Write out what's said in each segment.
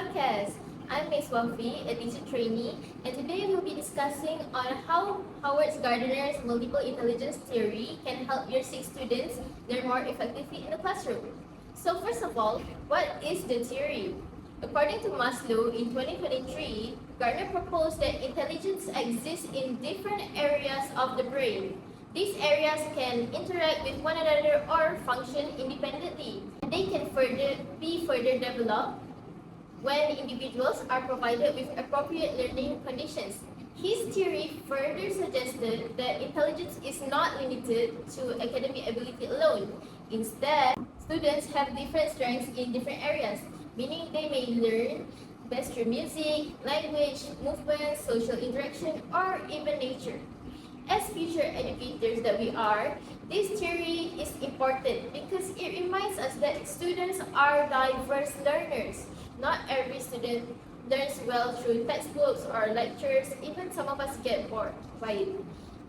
podcast. I'm Miss Wafi, a teacher trainee, and today we'll be discussing on how Howard Gardner's multiple intelligence theory can help year 6 students learn more effectively in the classroom. So first of all, what is the theory? According to Maslow in 2023, Gardner proposed that intelligence exists in different areas of the brain. These areas can interact with one another or function independently. They can be further developed when individuals are provided with appropriate learning conditions. His theory further suggested that intelligence is not limited to academic ability alone. Instead, students have different strengths in different areas, meaning they may learn best through music, language, movement, social interaction, or even nature. As future educators that we are, this theory is important because it reminds us that students are diverse learners. Not every student learns well through textbooks or lectures, even some of us get bored by it.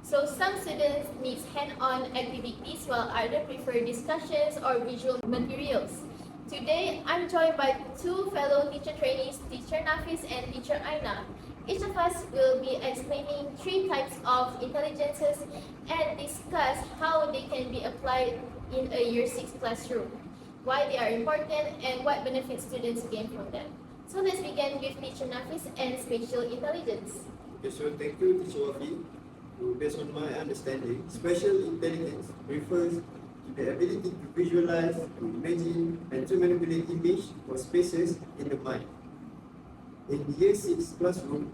So some students need hand-on activities while others prefer discussions or visual materials. Today, I'm joined by two fellow teacher trainees, teacher Nafis and teacher Aina. Each of us will be explaining 3 types of intelligences and discuss how they can be applied in a year 6 classroom, why they are important, and what benefits students gain from them. So let's begin with teacher Nafis and spatial intelligence. Okay, so thank you, Teacher Wafi. Based on my understanding, spatial intelligence refers to the ability to visualize, to imagine, and to manipulate image or spaces in the mind. In year 6 classroom,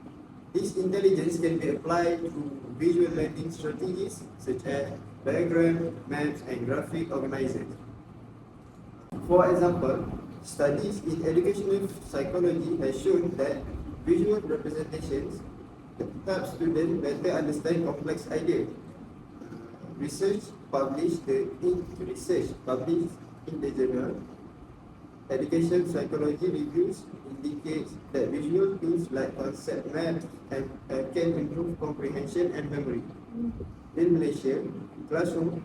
this intelligence can be applied to visual learning strategies such as diagram, maps, and graphic organizers. For example, studies in educational psychology have shown that visual representations help students better understand complex ideas. Research published in the journal Education Psychology Reviews indicates that visual tools like concept maps can improve comprehension and memory. In Malaysian classroom,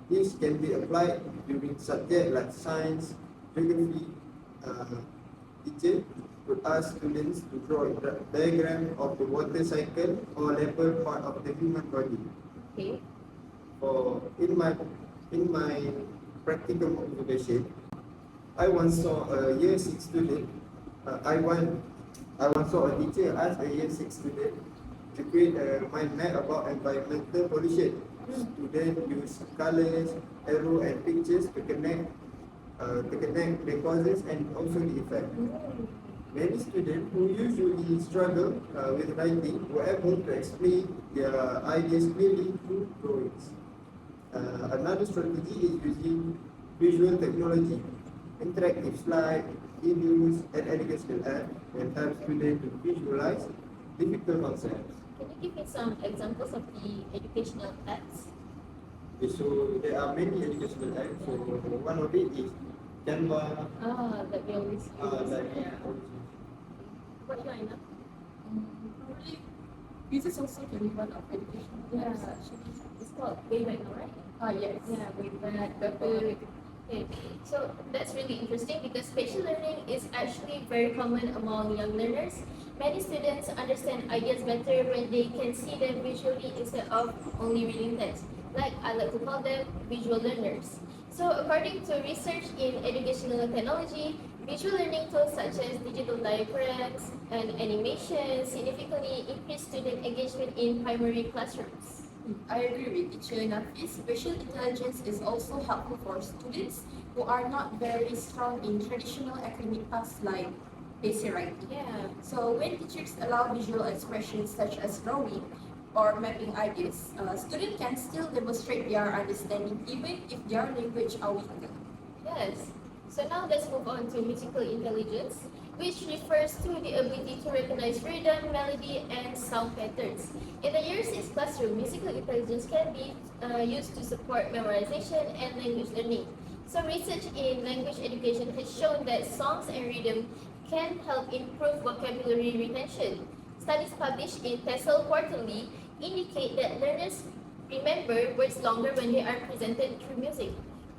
this can be applied during subjects like science, geography. Teacher would ask students to draw a diagram of the water cycle or level part of the human body. Okay. In my practical observation, I once saw a year 6 student. I once saw a teacher ask a year 6 student to create a mind map about environmental pollution. Students use colors, arrow, and pictures to connect the causes and also the effect. Many students who usually struggle with writing were able to explain their ideas clearly through drawings. Another strategy is using visual technology. Interactive slides, videos, and educational apps can help students to visualize difficult concepts. Can you give me some examples of the educational apps? Okay, so there are many educational apps. So one of it is Canva. That we always use. What you Aina? Probably users also can be one of educational apps. It's called Wayback now, right? Yes. Yeah, Wayback, Pepper. Okay, so that's really interesting because spatial learning is actually very common among young learners. Many students understand ideas better when they can see them visually instead of only reading text. Like I like to call them visual learners. So according to research in educational technology, visual learning tools such as digital diagrams and animation significantly increase student engagement in primary classrooms. I agree with teacher Nafis. Spatial intelligence is also helpful for students who are not very strong in traditional academic tasks like basic writing. Yeah. So when teachers allow visual expressions such as drawing or mapping ideas, students can still demonstrate their understanding even if their language are weaker. Yes. So now let's move on to musical intelligence, which refers to the ability to recognize rhythm, melody, and sound patterns. In the year 6 classroom, musical intelligence can be used to support memorization and language learning. So research in language education has shown that songs and rhythm can help improve vocabulary retention. Studies published in TESOL Quarterly indicate that learners remember words longer when they are presented through music.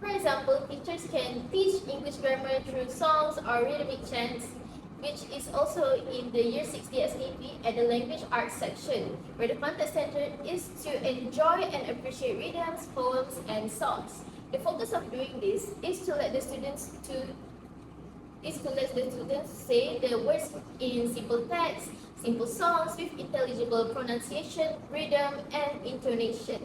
For example, teachers can teach English grammar through songs or rhythmic chants, which is also in the Year 6 DSAP at the Language Arts section, where the content center is to enjoy and appreciate rhythms, poems, and songs. The focus of doing this is to let the students say the words in simple text, simple songs with intelligible pronunciation, rhythm, and intonation.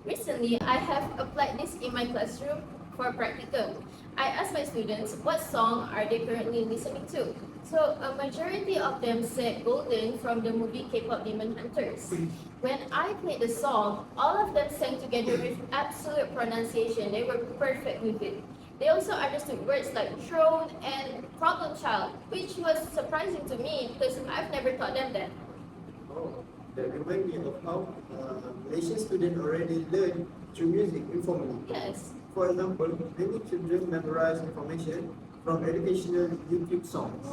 Recently, I have applied this in my classroom for practicum. I asked my students what song are they currently listening to. So a majority of them said Golden from the movie K-pop Demon Hunters. When I played the song, all of them sang together with absolute pronunciation. They were perfect with it. They also understood words like throne and problem child, which was surprising to me because I've never taught them that. Oh, that reminds me of how Malaysian students already learn through music informally. Yes. For example, many children memorize information from educational YouTube songs.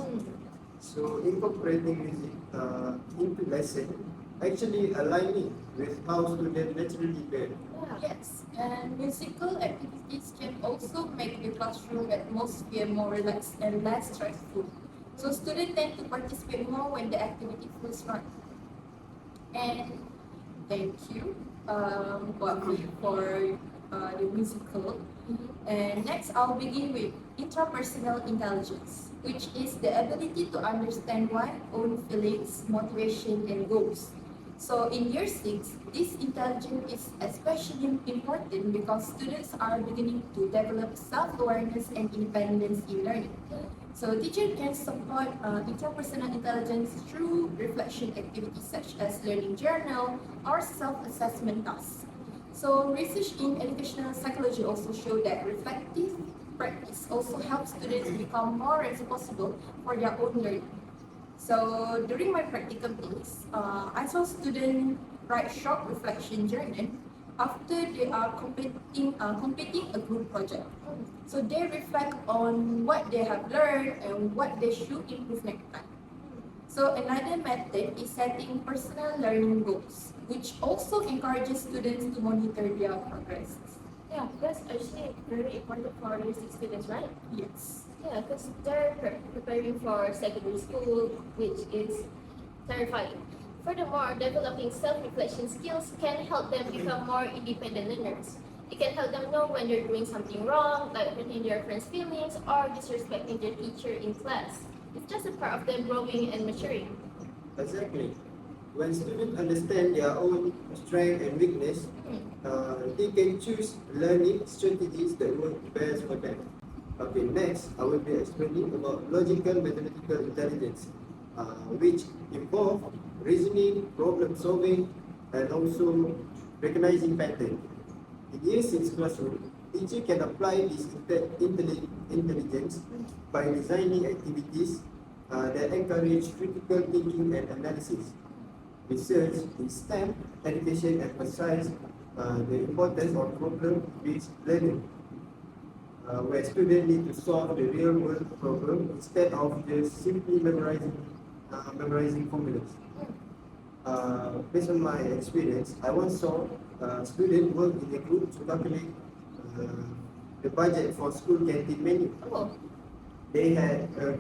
So incorporating music into lesson actually aligning with how students naturally learn. Yes, and musical activities can also make the classroom atmosphere more relaxed and less stressful. So students tend to participate more when the activity feels fun. And thank you, Wafi, for the musical. And next, I'll begin with intrapersonal intelligence, which is the ability to understand one's own feelings, motivation, and goals. So in year 6, this intelligence is especially important because students are beginning to develop self-awareness and independence in learning. So teacher can support interpersonal intelligence through reflection activities such as learning journal or self-assessment tasks. So research in educational psychology also show that reflective practice also helps students become more responsible for their own learning. So during my practicum days, I saw students write short reflection journal after they are completing a group project. So they reflect on what they have learned and what they should improve next time. So another method is setting personal learning goals, which also encourages students to monitor their progress. Yeah, that's actually very important for year 6 students, right? Yes. Yeah, because they're preparing for secondary school, which is terrifying. Furthermore, developing self-reflection skills can help them become more independent learners. It can help them know when they're doing something wrong, like hurting their friends' feelings or disrespecting their teacher in class. It's just a part of them growing and maturing. Exactly. When students understand their own strength and weakness, they can choose learning strategies that work best for them. Okay, next I will be explaining about logical mathematical intelligence, which involve reasoning, problem solving, and also recognizing patterns. In year 6 classroom, teacher can apply this intelligence by designing activities that encourage critical thinking and analysis. Research in STEM education emphasizes the importance of problem-based learning, where students need to solve the real-world problem instead of just simply memorizing formulas. Based on my experience, I once saw students work in a group to calculate the budget for school canteen menu. Oh, They had uh,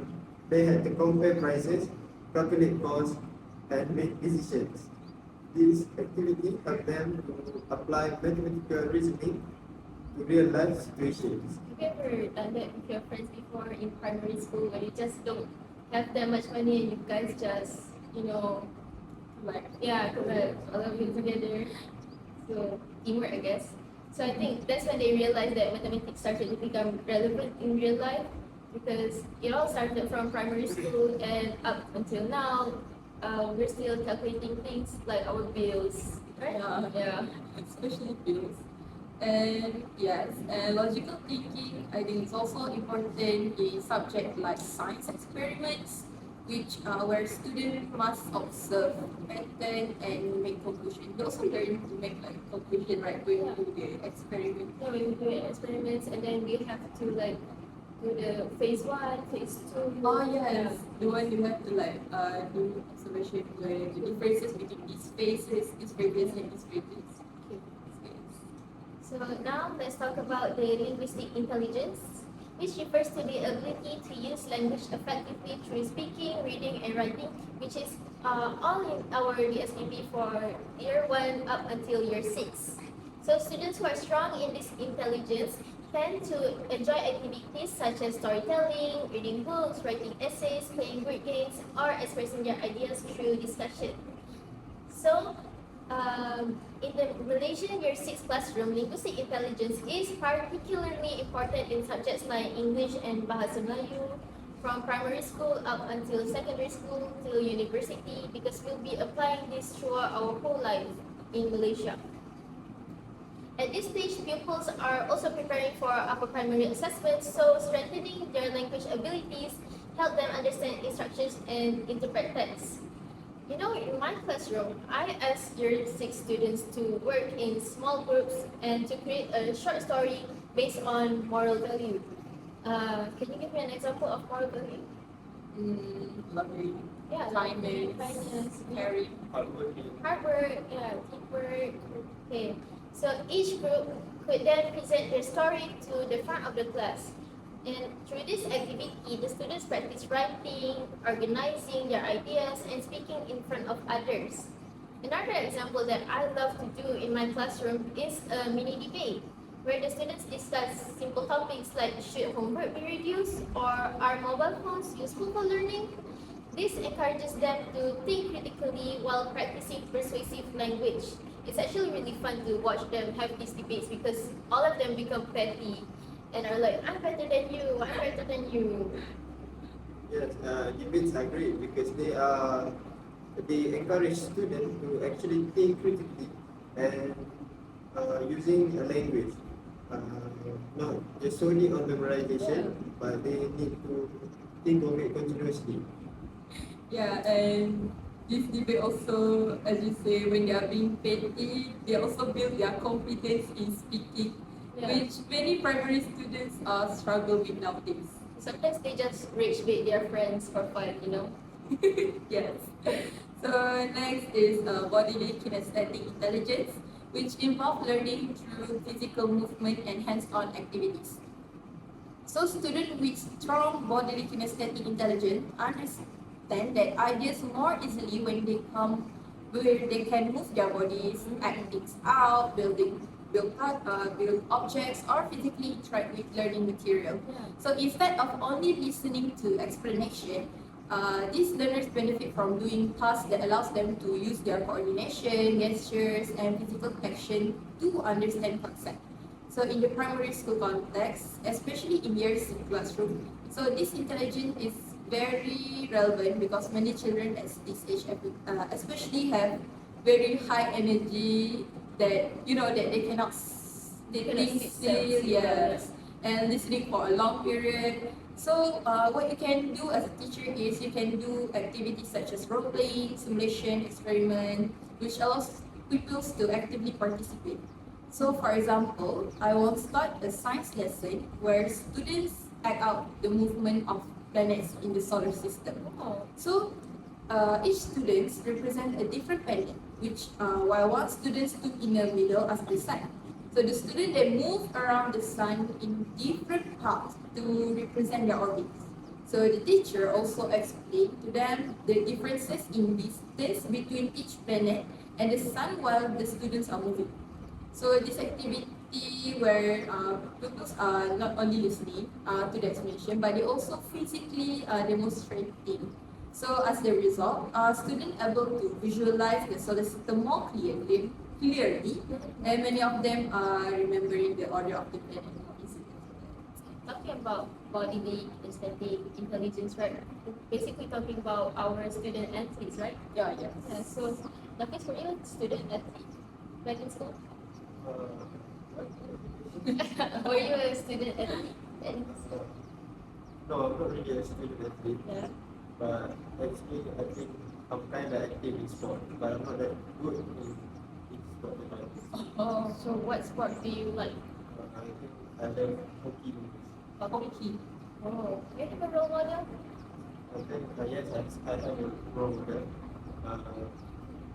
they had to compare prices, calculate costs, and make decisions. This activity helped them to apply mathematical reasoning to real life situations. have you ever done that with your friends before in primary school where you just don't have that much money and you guys just, Like collect all of you together? So, teamwork, I guess. So I think that's when they realized that mathematics started to become relevant in real life because it all started from primary school and up until now, we're still calculating things like our bills, right? Yeah. especially bills. And yes, and logical thinking, I think it's also important in subject like science experiments, which where students must observe pattern and make conclusion. They also learn to make like conclusion right when we do the experiment. So we do experiments and then we have to like do the phase 1, phase 2. Oh yes, the one you have to like do observation where the differences between these phases, these phases and these phases. Okay. So now let's talk about the linguistic intelligence, which refers to the ability to use language effectively through speaking, reading, and writing, which is all in our DSPP for year 1 up until year 6. So students who are strong in this intelligence tend to enjoy activities such as storytelling, reading books, writing essays, playing board games, or expressing their ideas through discussion. So, in the relation year 6 classroom, linguistic intelligence is particularly important in subjects like English and Bahasa Melayu, from primary school up until secondary school till university, because we'll be applying this throughout our whole life in Malaysia. At this stage, pupils are also preparing for upper primary assessment, so strengthening their language abilities help them understand instructions and interpret texts. You know, in my classroom, I asked year 6 students to work in small groups and to create a short story based on moral value. Can you give me an example of moral value? Lovely. Yeah, Kindness. kindness, Caring. hard work, yeah, teamwork. Okay, so each group could then present their story to the front of the class. And through this activity, the students practice writing, organizing their ideas, and speaking in front of others. Another example that I love to do in my classroom is a mini debate, where the students discuss simple topics like should homework be reduced or are mobile phones useful for learning? This encourages them to think critically while practicing persuasive language. It's actually really fun to watch them have these debates because all of them become petty and are like, I'm better than you, I'm better than you. Yes, debates are great because they encourage students to actually think critically and using a language. Not just solely on memorization, but they need to think of it continuously. Yeah, and this debate also, as you say, when they are being petty, they also build their confidence in speaking, Yeah. which many primary students struggle with nowadays. Sometimes they just rage bait their friends for fun, you know. Yes. So next is bodily kinesthetic intelligence, which involve learning through physical movement and hands-on activities. So students with strong bodily kinesthetic intelligence understand that ideas more easily when they come where they can move their bodies, act things out, build objects, or physically interact with learning material. Yeah. So instead of only listening to explanation, these learners benefit from doing tasks that allows them to use their coordination, gestures, and physical action to understand concept. So in the primary school context, especially in year 6 classroom, so this intelligence is very relevant because many children at this age, especially have very high energy that that they cannot they Cannot think sit still, still, yes, and listening for a long period. So what you can do as a teacher is you can do activities such as role playing, simulation, experiment, which allows pupils to actively participate. So for example, I will start a science lesson where students act out the movement of planets in the solar system. Oh. So each student represent a different planet, which while one student stood in the middle as the sun. So the student they move around the sun in different paths to represent their orbits. So the teacher also explained to them the differences in distance between each planet and the sun while the students are moving. So this activity where pupils are not only listening to the explanation, but they also physically demonstrating. So as the result, students able to visualize the solar system more clearly, and many of them are remembering the order of the planet more easily. Talking about bodily aesthetic intelligence, right? Basically talking about our student athletes, right? Yeah, yes. Yeah, so Nafis, were you a student athlete back in school? Were you a student athlete? No, I'm not really a student athlete, Yeah. but actually I think I'm kind of active in sport, but I'm not that good in sport. Oh, so what sport do you like? I think I love hockey. Hockey. Oh, you have a role model? I think yes, I have a role model.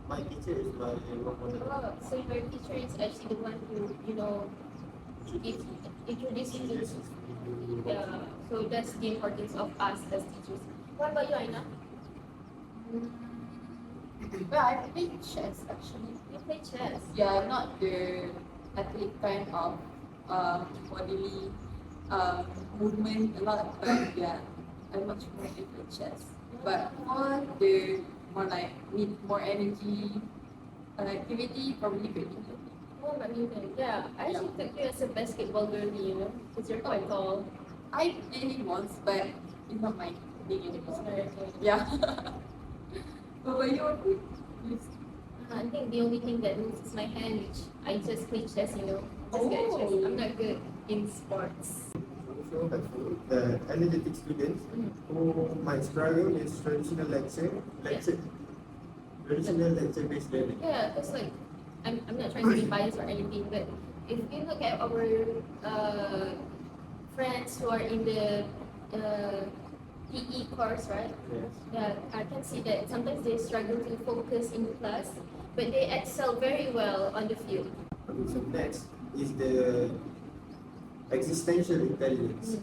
My teacher is my role model. Oh, so your teacher is actually the one who, introduced you to. Yeah. So that's the importance of us as teachers. What about you, Aina? Mm, well, I play chess actually. You play chess. Yeah, not the athletic kind of bodily movement a lot, but yeah, I'm much more into chess. But more like need more energy activity, probably badminton. Oh, badminton. Yeah. I actually took you as a basketball girly, because you're quite tall. I played once, but it's not my thing anymore. Okay. Yeah. What about you? Yes. I think the only thing that moves is my hand, which I just play chess. Just good at chess. Oh. I'm not good in sports. Also helpful, the energetic students who might struggle with traditional lecture-based learning. Yeah, because like I'm not trying to be biased or anything, but if you look at our friends who are in the PE course, right? Yes. Yeah, I can see that sometimes they struggle to focus in class, but they excel very well on the field. Okay, so next is the existential intelligence,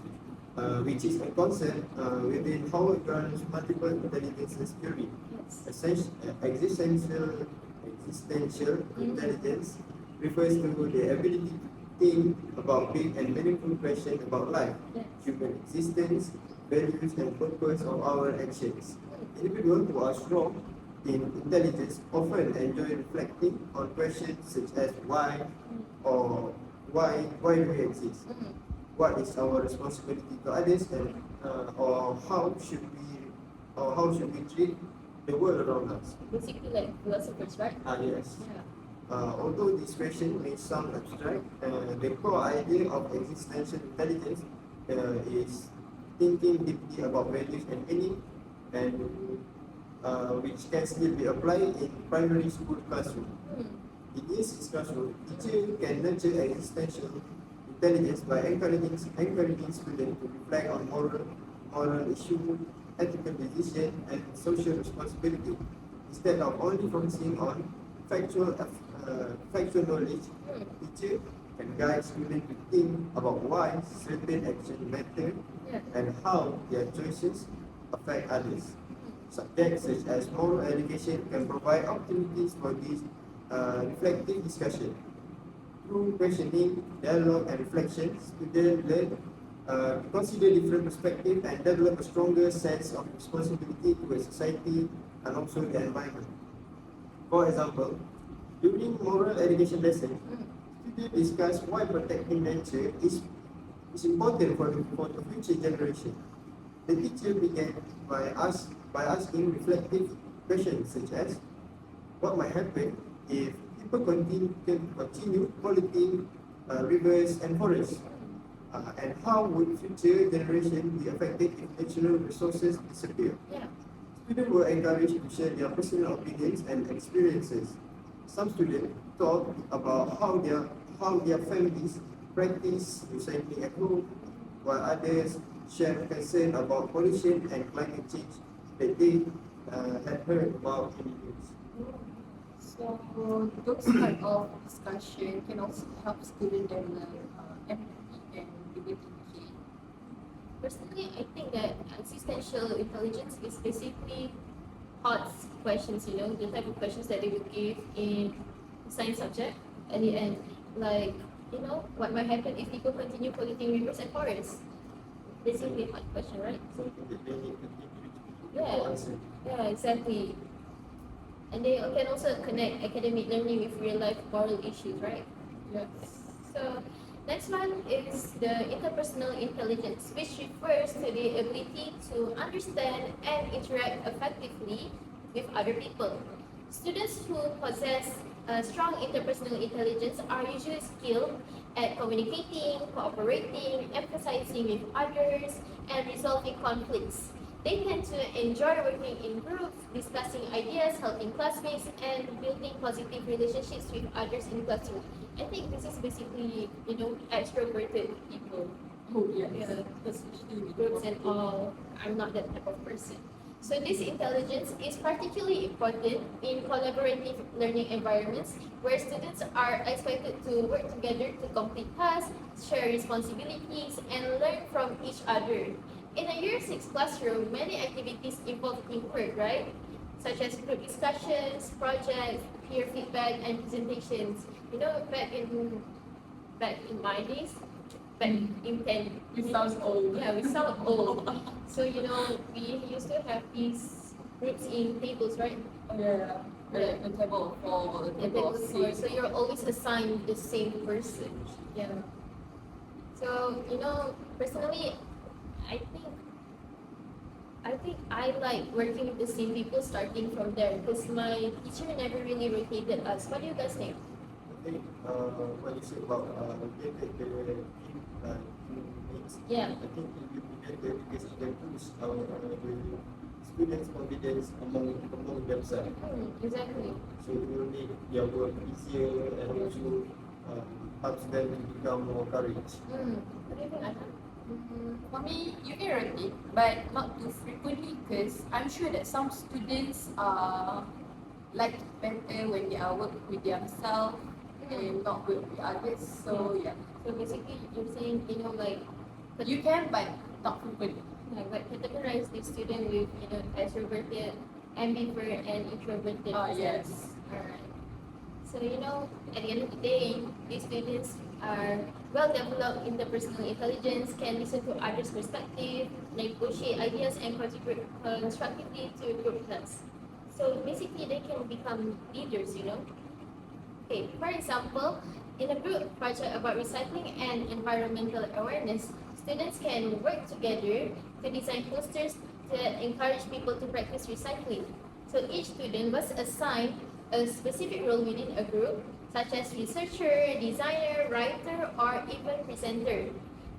which is a concept within Howard Gardner's multiple intelligences theory. Yes. Existential intelligence refers to the ability to think about big and meaningful questions about life, Yes. human existence, values, and purpose of our actions. Individuals who are strong in intelligence often enjoy reflecting on questions such as why or why do we exist? Mm. What is our responsibility to others, and or how should we treat the world around us? Basically, like philosophers, right? Yes. Yeah. Although this question may sound abstract, the core idea of existential intelligence is thinking deeply about values and meaning, and which can still be applied in primary school classroom. Mm. In this classroom, teacher can nurture existential intelligence by encouraging students to reflect on moral issues, ethical decision, and social responsibility, instead of only focusing on factual knowledge. Mm. Teacher can guide students to think about why certain actions matter Yeah. and how their choices affect others. Subjects such as moral education can provide opportunities for this reflective discussion. Through questioning, dialogue, and reflection, students learn to consider different perspectives and develop a stronger sense of responsibility towards society and also the environment. For example, during moral education lesson, students discuss why protecting nature is important for the future generation. The teacher began by asking reflective questions such as what might happen if people continue polluting rivers and forests, and how would future generations be affected if natural resources disappear. Yeah. Students were encouraged to share their personal opinions and experiences. Some students talk about how their families practice recycling at home, while others share concern about pollution and climate change that they had heard about in the news. So those kind of discussion can also help students develop empathy and critical thinking. Personally, I think that existential intelligence is basically hot questions, the type of questions that they would give in science subject at the end. Like, what might happen if people continue polluting rivers and forests? Basically a hot question, right? Something that they need to think Yeah. to answer. Yeah, exactly. And they can also connect academic learning with real life moral issues, right? Yes. So next one is the interpersonal intelligence, which refers to the ability to understand and interact effectively with other people. Students who possess a strong interpersonal intelligence are usually skilled at communicating, cooperating, emphasizing with others, and resolving conflicts. They tend to enjoy working in groups, discussing ideas, helping classmates, and building positive relationships with others in the classroom. I think this is basically, extroverted people. Oh yes. Yeah, Especially with groups and all. I'm not that type of person. So this intelligence is particularly important in collaborative learning environments where students are expected to work together to complete tasks, share responsibilities, and learn from each other. In a year 6 classroom, many activities involve teamwork, right? Such as group discussions, projects, peer feedback, and presentations. You know, back in my days, back in 10. You sound old. Yeah, we sound old. So, we used to have these groups in tables, right? Yeah. The table for the Yeah, table of tables for, six. so you're always assigned the same person. Yeah. So, personally, I think I like working with the same people starting from there because my teacher never really rotated us. What do you guys think? I think what you said about teammates, Yeah. I think it will be better because it can boost the students' confidence among themselves. Exactly. So it will make their work easier and also helps them to become more courage. What do you think, Aina? For me, you can rotate, but not too frequently because I'm sure that some students like it better when they are work with themselves and not work with others. So yeah, So basically, you're saying, you can, but not frequently. categorize the student with, extroverted, ambivert, and introverted. Yes. Alright. So, at the end of the day, these students are well developed interpersonal intelligence, can listen to others' perspective, negotiate ideas, and contribute constructively to group tasks. So basically, they can become leaders. Okay, for example, in a group project about recycling and environmental awareness, students can work together to design posters that encourage people to practice recycling. So each student was assigned a specific role within a group, such as researcher, designer, writer, or even presenter.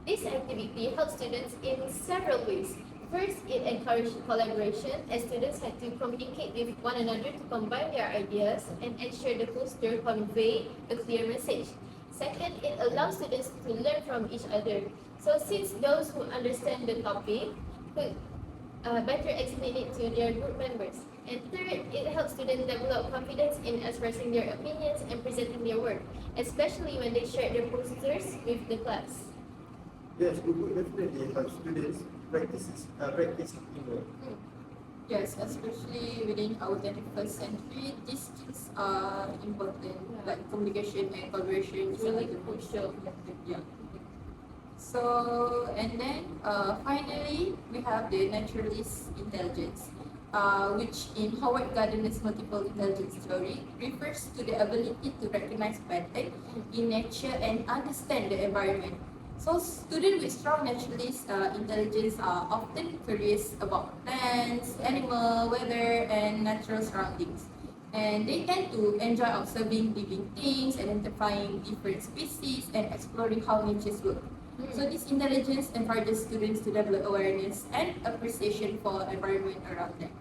This activity helps students in several ways. First, it encouraged collaboration as students had to communicate with one another to combine their ideas and ensure the poster convey a clear message. Second, it allows students to learn from each other. So since those who understand the topic could better explain it to their group members. And third, it helps students develop confidence in expressing their opinions and presenting their work, especially when they share their posters with the class. Yes, we would definitely help students practice teamwork. Yes, especially within our 21st century, these skills are important, like communication and collaboration is Really another crucial. Yeah. So, and then finally, we have the naturalist intelligence, which in Howard Gardner's multiple intelligence theory refers to the ability to recognize patterns in nature and understand the environment. So, students with strong naturalist intelligence are often curious about plants, animal, weather, and natural surroundings. And they tend to enjoy observing living things, identifying different species, and exploring how nature works. So this intelligence encourages students to develop awareness and appreciation for environment around them.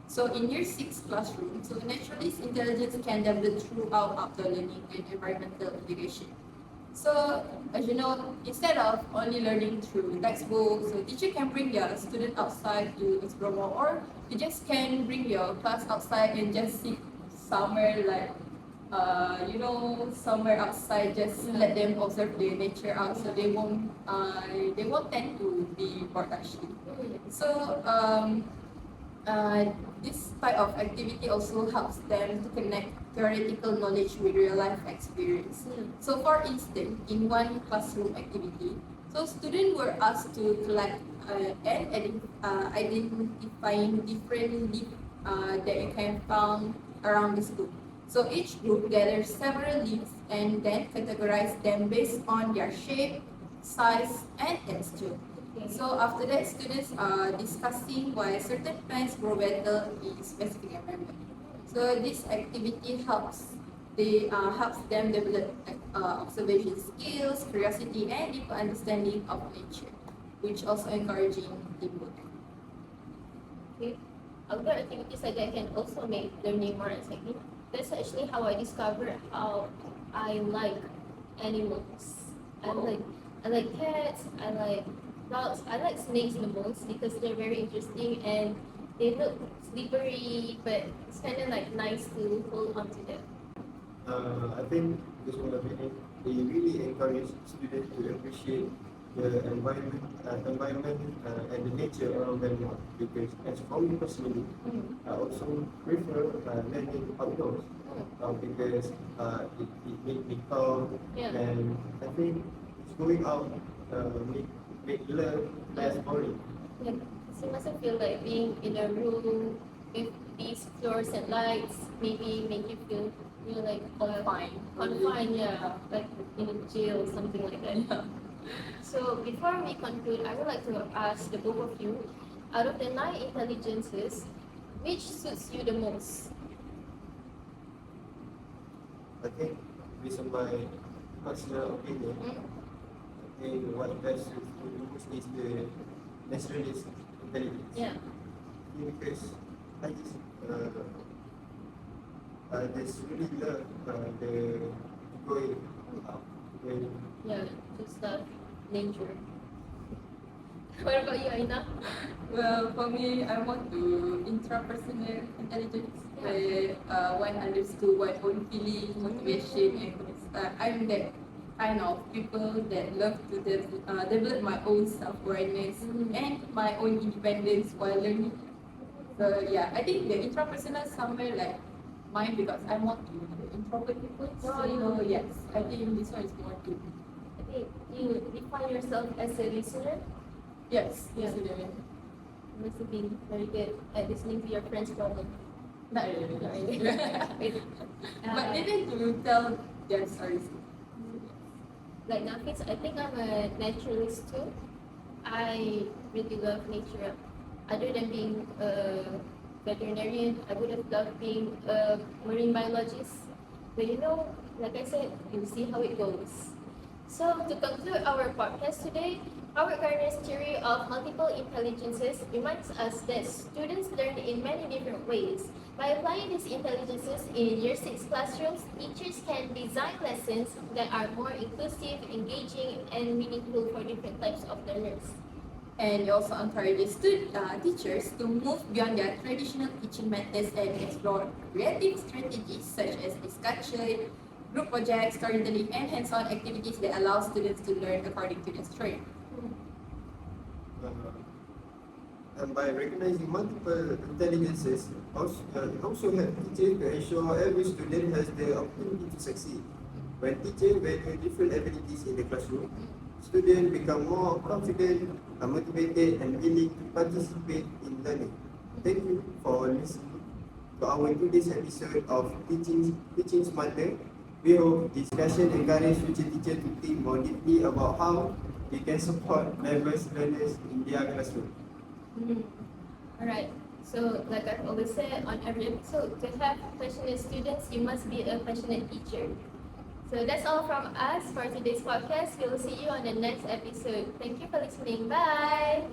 So in year 6 classroom, so naturalist intelligence can develop throughout outdoor learning and environmental education. So as you know, instead of only learning through textbooks, so teacher can bring their student outside to explore more, or you just can bring your class outside and just sit somewhere like somewhere outside, just let them observe the nature out, so they won't tend to be bored actually. So this type of activity also helps them to connect theoretical knowledge with real life experience. So for instance, in one classroom activity, so students were asked to collect and identifying different leaf that you can find around the school. So each group gathers several leaves and then categorize them based on their shape, size, and texture. So after that, students are discussing why certain plants grow better in specific environment. So this activity helps them develop observation skills, curiosity, and deeper understanding of nature, which also encouraging teamwork. Okay. Outdoor activities like that can also make learning more exciting. That's actually how I discovered how I like animals. I like cats, I like dogs, I like snakes the most because they're very interesting and They look slippery, but it's kind of like nice to hold on to them. I think this one of it, they really encourage students to appreciate the environment and the nature around them more. Because as for me personally, I also prefer learning outdoors because it makes me calm Yeah. and I think going out make learn less boring. Yeah, so you mustn't feel like being in a room with these fluorescent lights maybe make you feel like confined, yeah, like in a jail or something like that. Yeah. So before we conclude, I would like to ask the both of you, out of the 9 intelligences, which suits you the most? I think based on my personal opinion, Mm? I think what best suits me the most is the naturalist intelligence. Yeah. Because I just really love the going out, going. Yeah, just nature. What about you, Aina? Well, for me, I want to intrapersonal intelligence, where one understood one's own feeling, motivation, and I'm that kind of people that love to develop my own self-awareness and my own independence while learning. So yeah, I think the intrapersonal somewhere like mine because I'm more to introvert people. So yes, I think this one is more to Okay, you define yourself as a listener. yes, Yeah. yes, yeah. You must have been very good at listening to your friends' problem. Not really, not really. Wait, But they tend to tell their stories. like Nafis, I think I'm a naturalist too. I really love nature. Other than being a veterinarian, I would have loved being a marine biologist. But like I said, you'll see how it goes. So to conclude our podcast today, Howard Gardner's theory of multiple intelligences reminds us that students learn in many different ways. By applying these intelligences in Year 6 classrooms, teachers can design lessons that are more inclusive, engaging, and meaningful for different types of learners. And it also encourages teachers to move beyond their traditional teaching methods and explore creative strategies such as discussion, group projects, storytelling, and hands-on activities that allow students to learn according to their strength. And by recognizing multiple intelligences, it also helps teachers to ensure every student has the opportunity to succeed. When teachers value different abilities in the classroom, students become more confident, motivated, and willing to participate in learning. Thank you for listening to our today's episode of Teaching Smarter. We hope this discussion encourages future teachers to think more deeply about how they can support diverse learners in their classroom. Alright, so like I've always said on every episode, to have passionate students, you must be a passionate teacher. So that's all from us for today's podcast. We'll see you on the next episode. Thank you for listening. Bye!